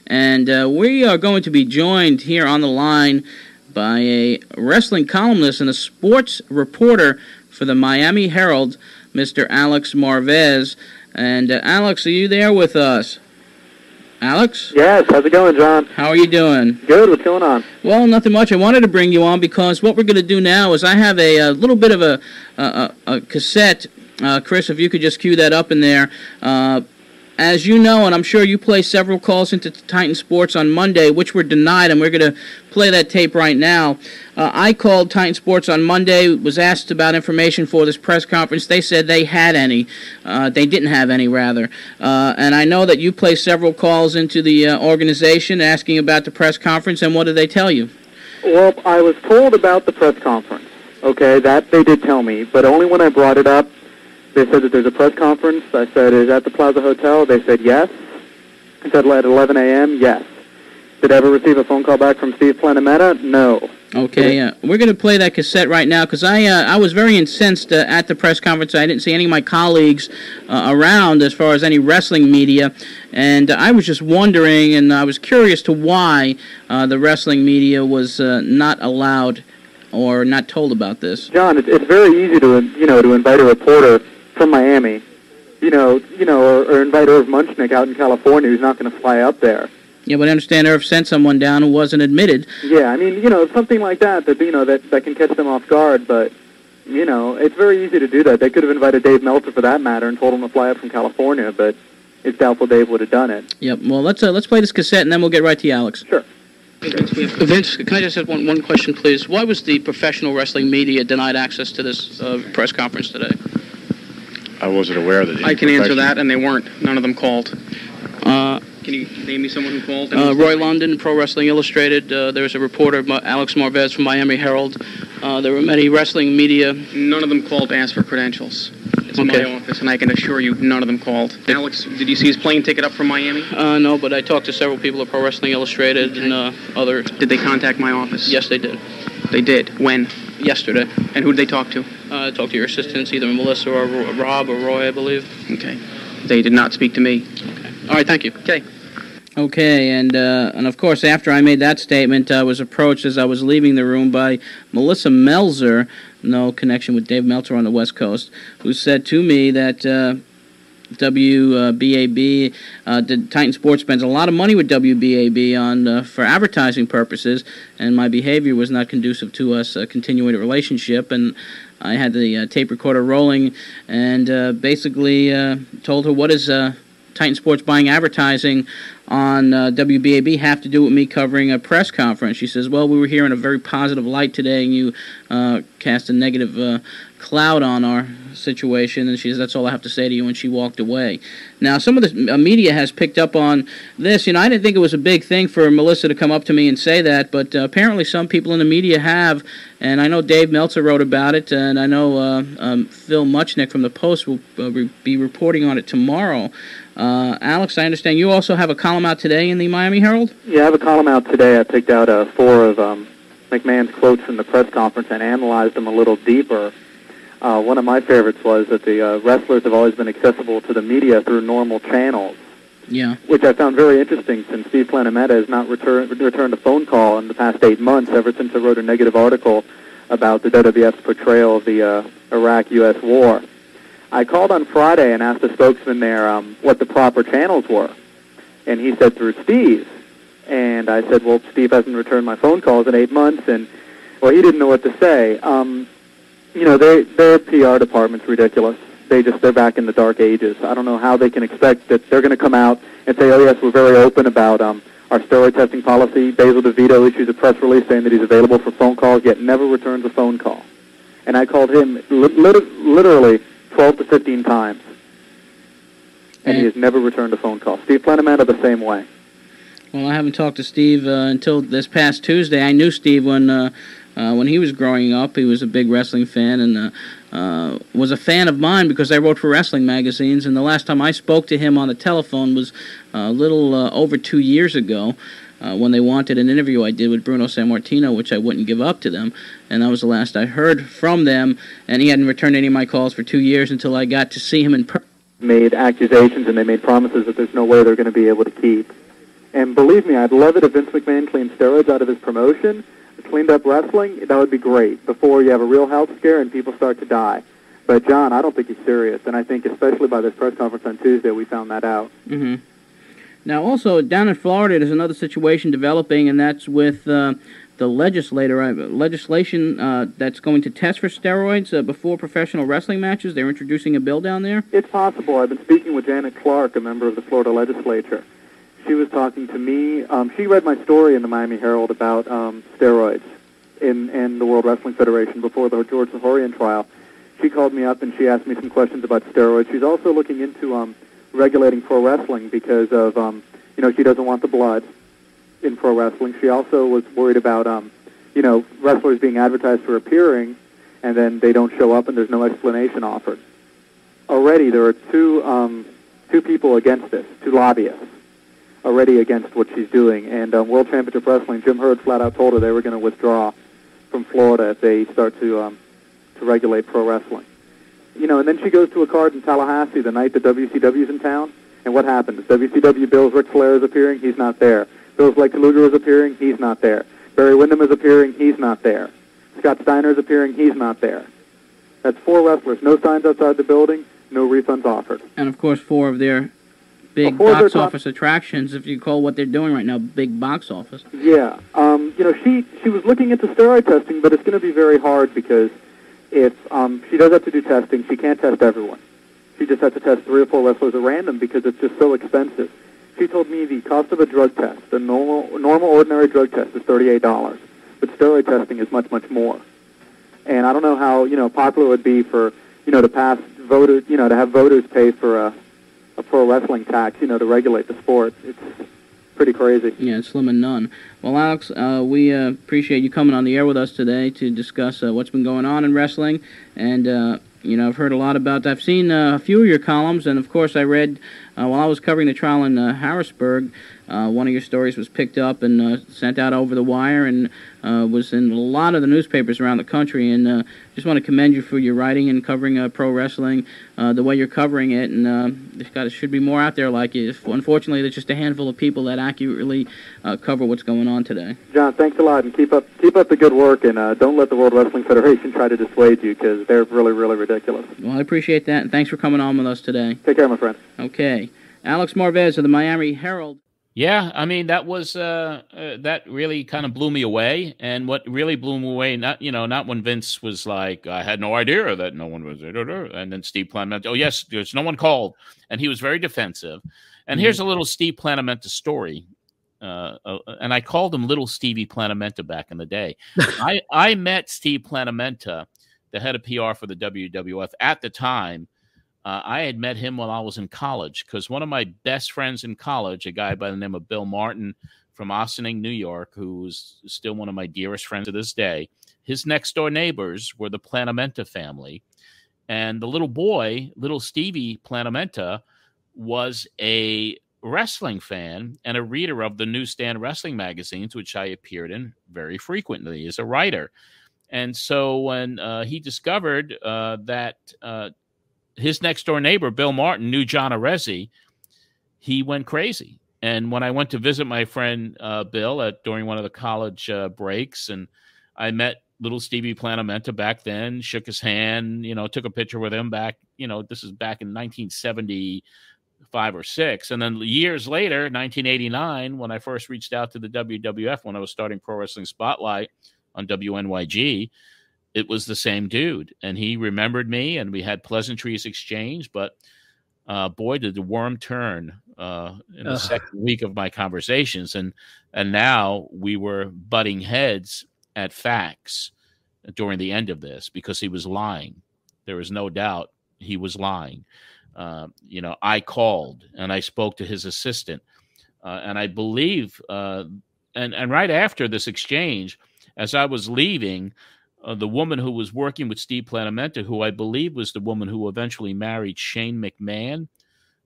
And we are going to be joined here on the line by a wrestling columnist and a sports reporter for the Miami Herald, Mr. Alex Marvez. And Alex, are you there with us? Alex? Yes, how's it going, John? How are you doing? Good, what's going on? Well, nothing much. I wanted to bring you on because what we're going to do now is I have a little bit of a cassette. Chris, if you could just cue that up in there. As you know, and I'm sure you placed several calls into Titan Sports on Monday, which were denied, and we're going to play that tape right now. I called Titan Sports on Monday, was asked about information for this press conference. They said they had any. They didn't have any, rather. And I know that you placed several calls into the organization asking about the press conference, and what did they tell you? Well, I was told about the press conference, okay? That they did tell me, but only when I brought it up. They said that there's a press conference. I said, is at the Plaza Hotel? They said yes. I said, at 11 a.m., yes. Did I ever receive a phone call back from Steve Planamenta? No. Okay, we're going to play that cassette right now because I was very incensed at the press conference. I didn't see any of my colleagues around as far as any wrestling media, and I was just wondering, and I was curious to why the wrestling media was not allowed or not told about this. John, it's very easy to invite a reporter from Miami, or invite Irv Munchnick out in California who's not going to fly up there. Yeah, but I understand Irv sent someone down who wasn't admitted. Yeah, I mean, something like that can catch them off guard, but, it's very easy to do that. They could have invited Dave Meltzer for that matter and told him to fly up from California, but it's doubtful Dave would have done it. Yep, well, let's play this cassette and then we'll get right to you, Alex. Sure. Vince, can I just have one question, please? Why was the professional wrestling media denied access to this press conference today? I wasn't aware that. I can answer that, and they weren't. None of them called. Can you name me someone who called? Roy London, Pro Wrestling Illustrated. There was a reporter, Alex Marvez from Miami Herald. There were many wrestling media. None of them called to ask for credentials. It's my office, and I can assure you none of them called. Alex, did you see his plane ticket up from Miami? No, but I talked to several people at Pro Wrestling Illustrated and other... Did they contact my office? Yes, they did. They did? When? Yesterday. And who did they talk to? I talked to your assistants, either Melissa or Rob or Roy, I believe. Okay. They did not speak to me. Okay. All right, thank you. Okay. Okay, and of course, after I made that statement, I was approached as I was leaving the room by Melissa Melzer, no connection with Dave Meltzer on the West Coast, who said to me that WBAB, Titan Sports spends a lot of money with WBAB for advertising purposes, and my behavior was not conducive to us continuing a relationship, and I had the tape recorder rolling and basically told her, what is Titan Sports buying advertising on WBAB have to do with me covering a press conference? She says, well, we were here in a very positive light today, and you cast a negative cloud on our situation, and she says, that's all I have to say to you, and she walked away. Now, some of the media has picked up on this. I didn't think it was a big thing for Melissa to come up to me and say that, but apparently some people in the media have, and I know Dave Meltzer wrote about it, and I know Phil Muchnick from the Post will be reporting on it tomorrow. Alex, I understand you also have a column out today in the Miami Herald? Yeah, I have a column out today. I picked out 4 of McMahon's quotes from the press conference and analyzed them a little deeper. One of my favorites was that the wrestlers have always been accessible to the media through normal channels. Yeah. Which I found very interesting since Steve Planamenta has not returned a phone call in the past 8 months, ever since I wrote a negative article about the WWF's portrayal of the Iraq-U.S. war. I called on Friday and asked the spokesman there what the proper channels were, and he said through Steve. And I said, well, Steve hasn't returned my phone calls in 8 months, and, well, he didn't know what to say. Their PR department's ridiculous. They're back in the dark ages. I don't know how they can expect that they're going to come out and say, oh, yes, we're very open about our steroid testing policy. Basil DeVito issues a press release saying that he's available for phone calls, yet never returns a phone call. And I called him literally 12 to 15 times, and he has never returned a phone call. Steve Planamenta the same way. Well, I haven't talked to Steve until this past Tuesday. I knew Steve when he was growing up. He was a big wrestling fan and was a fan of mine because I wrote for wrestling magazines, and the last time I spoke to him on the telephone was a little over 2 years ago. When they wanted an interview I did with Bruno Sammartino, which I wouldn't give up to them, and that was the last I heard from them, and he hadn't returned any of my calls for 2 years until I got to see him in person. Made accusations and they made promises that there's no way they're going to be able to keep. And believe me, I'd love it if Vince McMahon cleaned steroids out of his promotion, cleaned up wrestling. That would be great before you have a real health scare and people start to die. But, John, I don't think he's serious, and I think especially by this press conference on Tuesday we found that out. Mm-hmm. Now, also, down in Florida, there's another situation developing, and that's with the legislation that's going to test for steroids before professional wrestling matches. They're introducing a bill down there. It's possible. I've been speaking with Janet Clark, a member of the Florida legislature. She was talking to me. She read my story in the Miami Herald about steroids in the World Wrestling Federation before the George Zahorian trial. She called me up and she asked me some questions about steroids. She's also looking into regulating pro wrestling because of, she doesn't want the blood in pro wrestling. She also was worried about, wrestlers being advertised for appearing and then they don't show up and there's no explanation offered. Already there are two people against this, two lobbyists already against what she's doing. And World Championship Wrestling, Jim Hurd flat out told her they were going to withdraw from Florida if they start to regulate pro wrestling. And then she goes to a card in Tallahassee the night that WCW's in town, and what happens? WCW Bill's Ric Flair is appearing, he's not there. Bill's Lex Luger is appearing, he's not there. Barry Windham is appearing, he's not there. Scott Steiner is appearing, he's not there. That's 4 wrestlers, no signs outside the building, no refunds offered. And, of course, 4 of their big box office attractions, if you call what they're doing right now big box office. Yeah. She was looking into steroid testing, but it's going to be very hard because if she does have to do testing, she can't test everyone. She just has to test 3 or 4 wrestlers at random because it's just so expensive. She told me the cost of a drug test, a normal ordinary drug test, is $38, but steroid testing is much, much more. And I don't know how popular it would be for to pass voters, to have voters pay for a pro wrestling tax, to regulate the sport. It's pretty crazy. Yeah, it's slim and none. Well, Alex, we appreciate you coming on the air with us today to discuss what's been going on in wrestling. And, I've heard a lot about that. I've seen a few of your columns, and, of course, I read, while I was covering the trial in Harrisburg, one of your stories was picked up and sent out over the wire and was in a lot of the newspapers around the country. And just want to commend you for your writing and covering pro wrestling, the way you're covering it. And there should be more out there like you. Unfortunately, there's just a handful of people that accurately cover what's going on today. John, thanks a lot, and keep up the good work. And don't let the World Wrestling Federation try to dissuade you because they're really, really ridiculous. Well, I appreciate that, and thanks for coming on with us today. Take care, my friend. Okay. Alex Marvez of the Miami Herald. Yeah, I mean, that was that really kind of blew me away. And what really blew me away, not when Vince was like, I had no idea that no one was, and then Steve Planamenta, oh yes, there's no one called, and he was very defensive. And here's a little Steve Planamenta story. And I called him Little Stevie Planamenta back in the day. I met Steve Planamenta, the head of PR for the WWF at the time. I had met him while I was in college because one of my best friends in college, a guy by the name of Bill Martin from Ossining, New York, who was still one of my dearest friends to this day, his next-door neighbors were the Planamenta family. And the little boy, little Stevie Planamenta, was a wrestling fan and a reader of the newsstand wrestling magazines, which I appeared in very frequently as a writer. And so when he discovered that his next-door neighbor, Bill Martin, knew John Arezzi, he went crazy. And when I went to visit my friend Bill during one of the college breaks, and I met little Stevie Planamenta back then, shook his hand, took a picture with him back, this is back in 1975 or 6. And then years later, 1989, when I first reached out to the WWF when I was starting Pro Wrestling Spotlight on WNYG, it was the same dude, and he remembered me, and we had pleasantries exchanged. But boy, did the worm turn in the second week of my conversations, and now we were butting heads at facts during the end of this because he was lying. There was no doubt he was lying. I called and I spoke to his assistant, and I believe, and right after this exchange, as I was leaving. The woman who was working with Steve Planamenta, who I believe was the woman who eventually married Shane McMahon.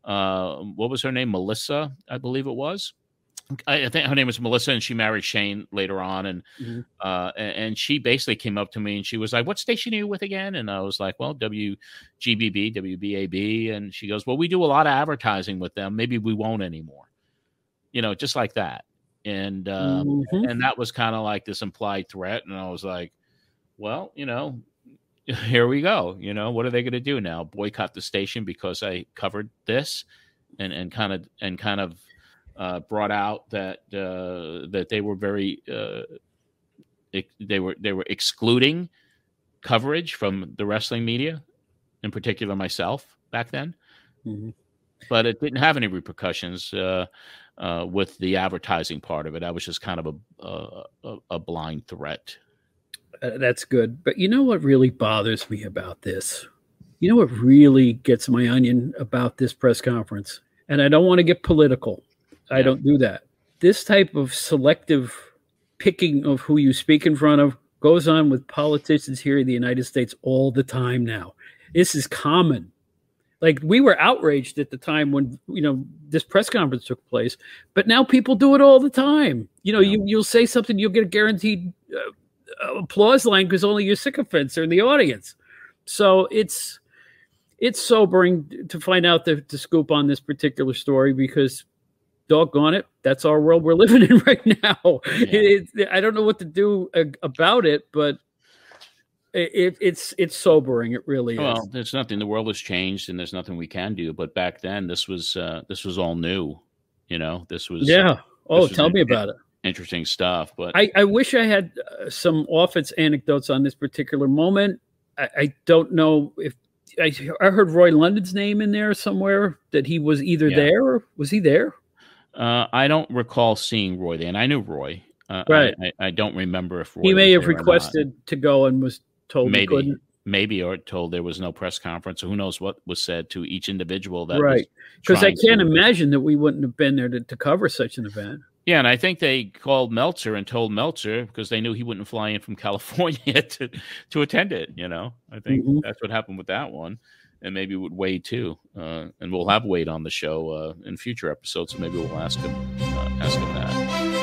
What was her name? Melissa, I believe it was. I think her name was Melissa, and she married Shane later on. And she basically came up to me, and she was like, what station are you with again? And I was like, well, WBAB. And she goes, well, we do a lot of advertising with them. Maybe we won't anymore. just like that. And that was kind of like this implied threat. And I was like, well, here we go. What are they going to do now? Boycott the station because I covered this, and kind of brought out that they were very they were excluding coverage from the wrestling media, in particular myself back then. Mm-hmm. But it didn't have any repercussions with the advertising part of it. I was just kind of a blind threat. That's good. But you know what really bothers me about this? You know what really gets my onion about this press conference? And I don't want to get political. I don't do that. This type of selective picking of who you speak in front of goes on with politicians here in the United States all the time now. This is common. Like, we were outraged at the time when, this press conference took place, but now people do it all the time. You'll say something, you'll get a guaranteed applause line because only your sycophants are in the audience. So it's sobering to find out the scoop on this particular story, because doggone it, that's our world we're living in right now. Yeah. I don't know what to do about it, but it's sobering. It really is. Well, there's nothing. The world has changed, and there's nothing we can do. But back then, this was all new. This was tell me about it. Interesting stuff. But I wish I had some offense anecdotes on this particular moment. I don't know if I heard Roy London's name in there somewhere, that he was either there or was he there? I don't recall seeing Roy there, and I knew Roy. Right. I don't remember if Roy he may have requested to go and was told he couldn't. Maybe, or told there was no press conference, or who knows what was said to each individual. That right, because I can't imagine that we wouldn't have been there to cover such an event. Yeah, and I think they called Meltzer and told Meltzer, because they knew he wouldn't fly in from California to attend it. I think that's what happened with that one. And maybe with Wade too, and we'll have Wade on the show in future episodes. So maybe we'll ask him that.